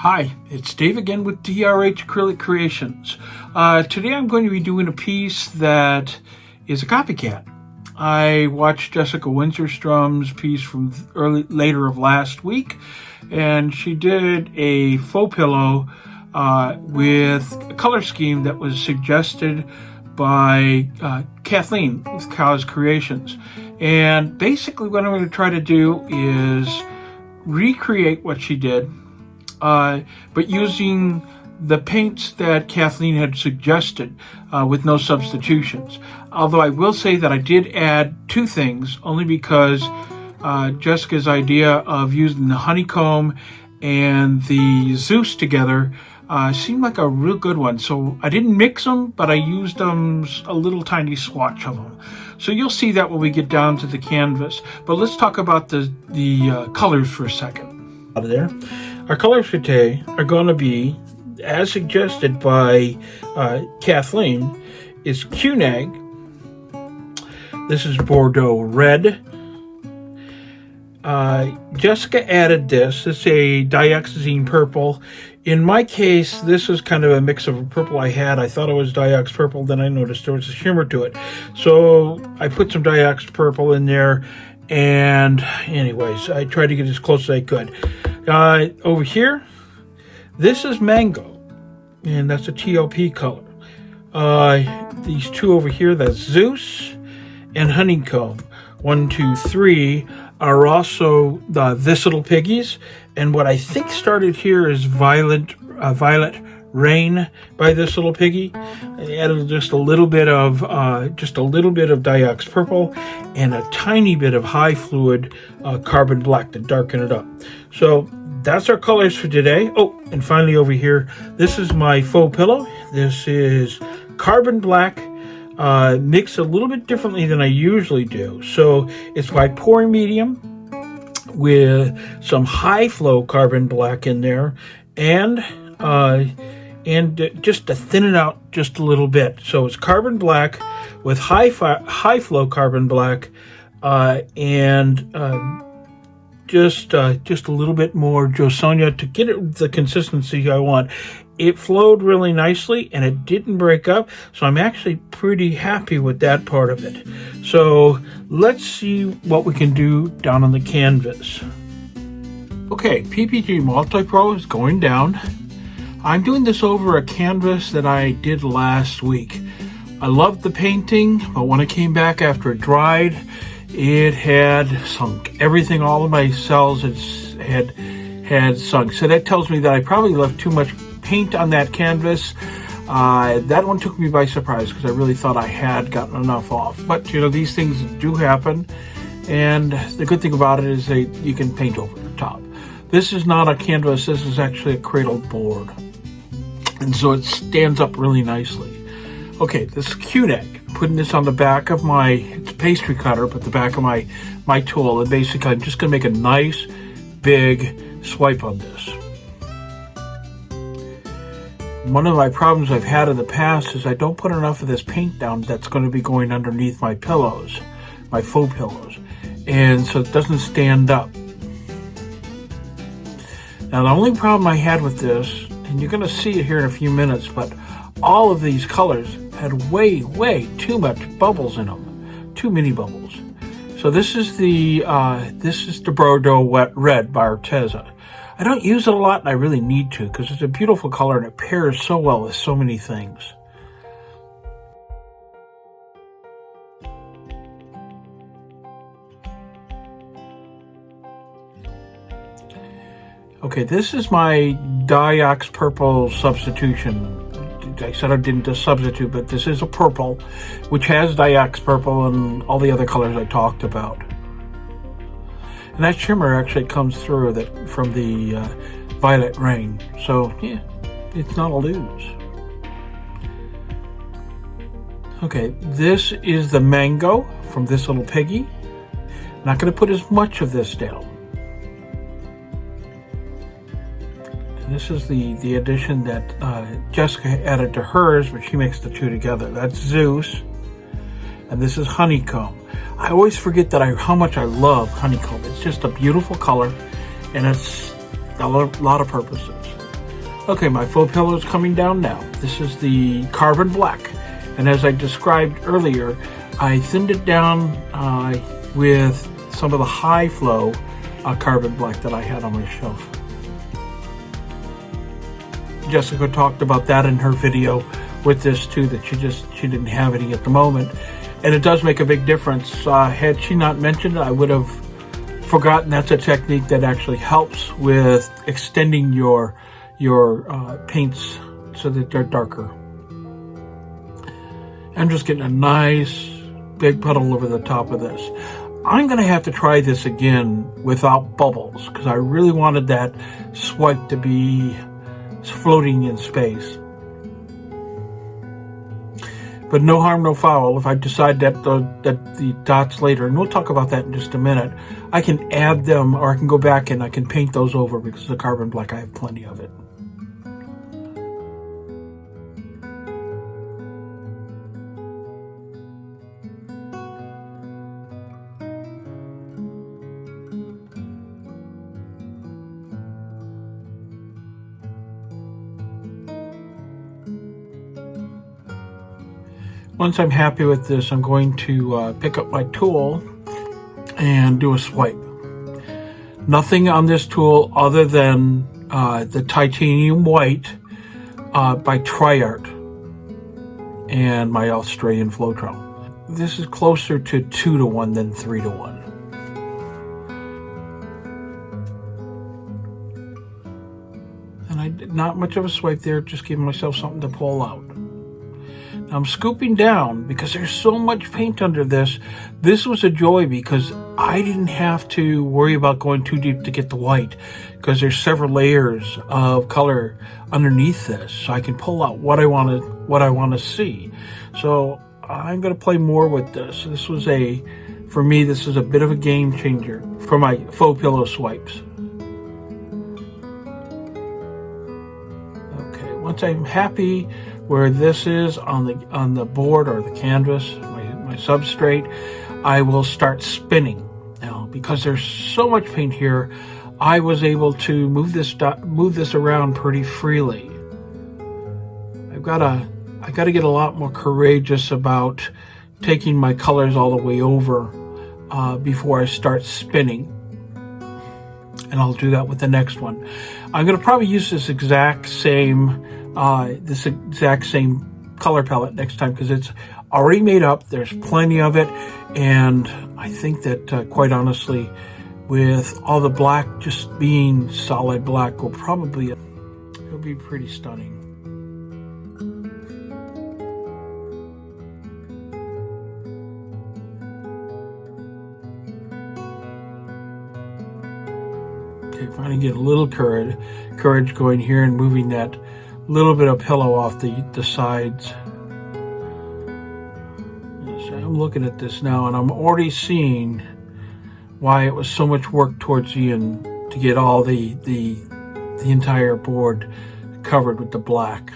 Hi, it's Dave again with DRH Acrylic Creations. Today I'm going to be doing a piece that is a copycat. I watched Jessica Winterstrom's piece from later of last week, and she did a faux pillow with a color scheme that was suggested by Cathleen of COZ Creations. And basically what I'm going to try to do is recreate what she did, but using the paints that Cathleen had suggested with no substitutions. Although I will say that I did add two things, only because Jessica's idea of using the Honeycomb and the Zeus together seemed like a real good one. So I didn't mix them, but I used a little tiny swatch of them. So you'll see that when we get down to the canvas. But let's talk about the colors for a second. Out of there. Our colors for today are going to be, as suggested by Cathleen, is Qunag. This is Bordeaux Red. Jessica added this. It's a dioxazine purple. In my case, this is kind of a mix of a purple I had. I thought it was Diox purple, then I noticed there was a shimmer to it. So I put some Diox purple in there, and anyways, I tried to get as close as I could. Over here, this is Mango, and that's a TLP color. These two over here, that's Zeus and Honeycomb. 1, 2, 3 are also this little Piggies, and what I think started here is Violet Rain by this little Piggy. I added just a little bit of Diox purple and a tiny bit of high fluid carbon black to darken it up. So that's our colors for today. Oh, and finally over here, this is my faux pillow. This is carbon black, mixed a little bit differently than I usually do. So it's by pouring medium with some high flow carbon black in there, and just to thin it out just a little bit. So it's carbon black with high flow carbon black, and just a little bit more Josonia to get it the consistency I want. It flowed really nicely and it didn't break up, so I'm actually pretty happy with that part of it. So let's see what we can do down on the canvas. Okay, PPG Multi-Pro is going down. I'm doing this over a canvas that I did last week. I loved the painting, but when I came back after it dried, it had sunk. Everything, all of my cells had sunk. So that tells me that I probably left too much paint on that canvas. That one took me by surprise because I really thought I had gotten enough off. But you know, these things do happen, and the good thing about it is that you can paint over the top. This is not a canvas, this is actually a cradled board, and so it stands up really nicely. Okay, this is Qunag. Putting this on the back of it's a pastry cutter, but the back of my tool, and basically I'm just going to make a nice big swipe on this. One of my problems I've had in the past is I don't put enough of this paint down that's going to be going underneath my pillows, my faux pillows, and so it doesn't stand up. Now the only problem I had with this, and you're going to see it here in a few minutes, but all of these colors had way too much bubbles in them, too many bubbles. So this is the Bordeaux Red by Arteza. I don't use it a lot, and I really need to because it's a beautiful color and it pairs so well with so many things. Okay, this is my Diox purple substitution. I said I didn't substitute, but this is a purple, which has Diox purple and all the other colors I talked about. And that shimmer actually comes through from the Violet Rain. So yeah, it's not a lose. Okay, this is the Mango from this little Piggy. I'm not going to put as much of this down. This is the addition that Jessica added to hers, but she mixed the two together. That's Zeus, and this is Honeycomb. I always forget that how much I love Honeycomb. It's just a beautiful color, and it's a lot of purposes. Okay, my faux pillow is coming down now. This is the carbon black. And as I described earlier, I thinned it down with some of the high flow carbon black that I had on my shelf. Jessica talked about that in her video with this too, that she didn't have any at the moment. And it does make a big difference. Had she not mentioned it, I would have forgotten. That's a technique that actually helps with extending your paints so that they're darker. I'm just getting a nice big puddle over the top of this. I'm going to have to try this again without bubbles because I really wanted that swipe to be floating in space. But no harm, no foul. If I decide that the dots later, and we'll talk about that in just a minute, I can add them, or I can go back and I can paint those over because the carbon black, I have plenty of it. Once I'm happy with this, I'm going to pick up my tool and do a swipe. Nothing on this tool other than the titanium white by Triart and my Australian floetrol. This is closer to 2 to 1 than 3 to 1. And I did not much of a swipe there, just giving myself something to pull out. I'm scooping down because there's so much paint under this. This was a joy because I didn't have to worry about going too deep to get the white because there's several layers of color underneath this, so I can pull out what I want to see. So I'm going to play more with this. For me, this is a bit of a game changer for my faux pillow swipes. Okay, once I'm happy where this is on the board or the canvas, my substrate, I will start spinning. Now, because there's so much paint here, I was able to move this around pretty freely. I gotta get a lot more courageous about taking my colors all the way over before I start spinning. And I'll do that with the next one. I'm gonna probably use this exact same color palette next time because it's already made up. There's plenty of it, and I think that quite honestly, with all the black just being solid black, it'll be pretty stunning. Okay, finally get a little courage going here and moving that little bit of pillow off the sides. So I'm looking at this now and I'm already seeing why it was so much work towards the end to get all the entire board covered with the black.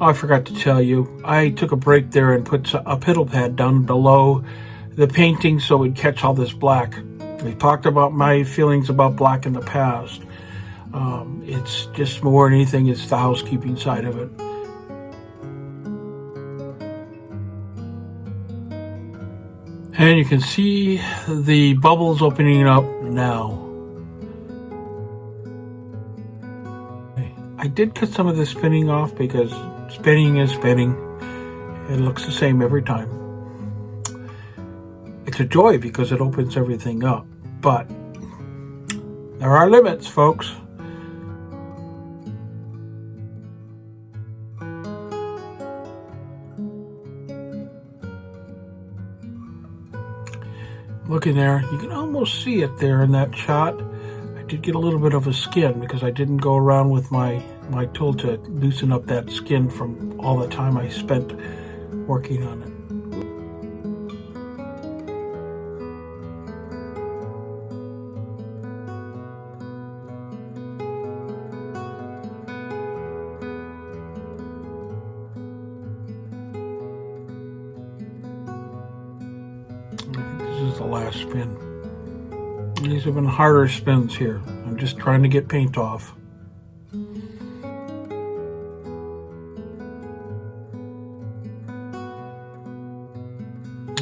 Oh, I forgot to tell you, I took a break there and put a piddle pad down below the painting so we'd catch all this black. We talked about my feelings about black in the past. It's just more than anything, it's the housekeeping side of it. And you can see the bubbles opening up now. I did cut some of the spinning off because spinning is spinning. It looks the same every time. It's a joy because it opens everything up, but there are limits, folks. Looking there, you can almost see it there in that shot. I did get a little bit of a skin because I didn't go around with my tool to loosen up that skin from all the time I spent working on it. The last spin. These have been harder spins here. I'm just trying to get paint off.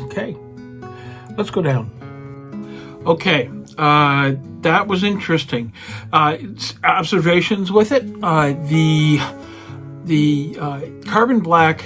Okay, let's go down. Okay, that was interesting. Observations with it. The carbon black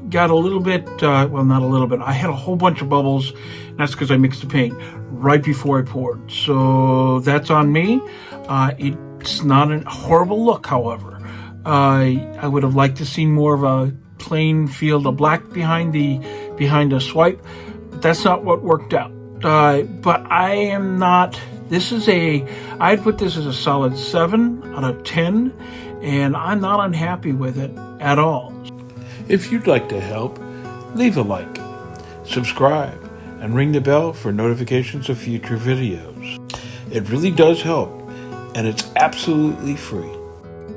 got a little bit, well, not a little bit. I had a whole bunch of bubbles, and that's because I mixed the paint right before I poured. So that's on me. It's not a horrible look, however. I would have liked to see more of a plain field of black behind the swipe, but that's not what worked out. But I am not, I'd put this as a solid 7 out of 10, and I'm not unhappy with it at all. If you'd like to help, leave a like, subscribe, and ring the bell for notifications of future videos. It really does help, and it's absolutely free.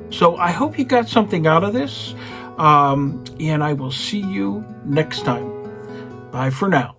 So I hope you got something out of this, and I will see you next time. Bye for now.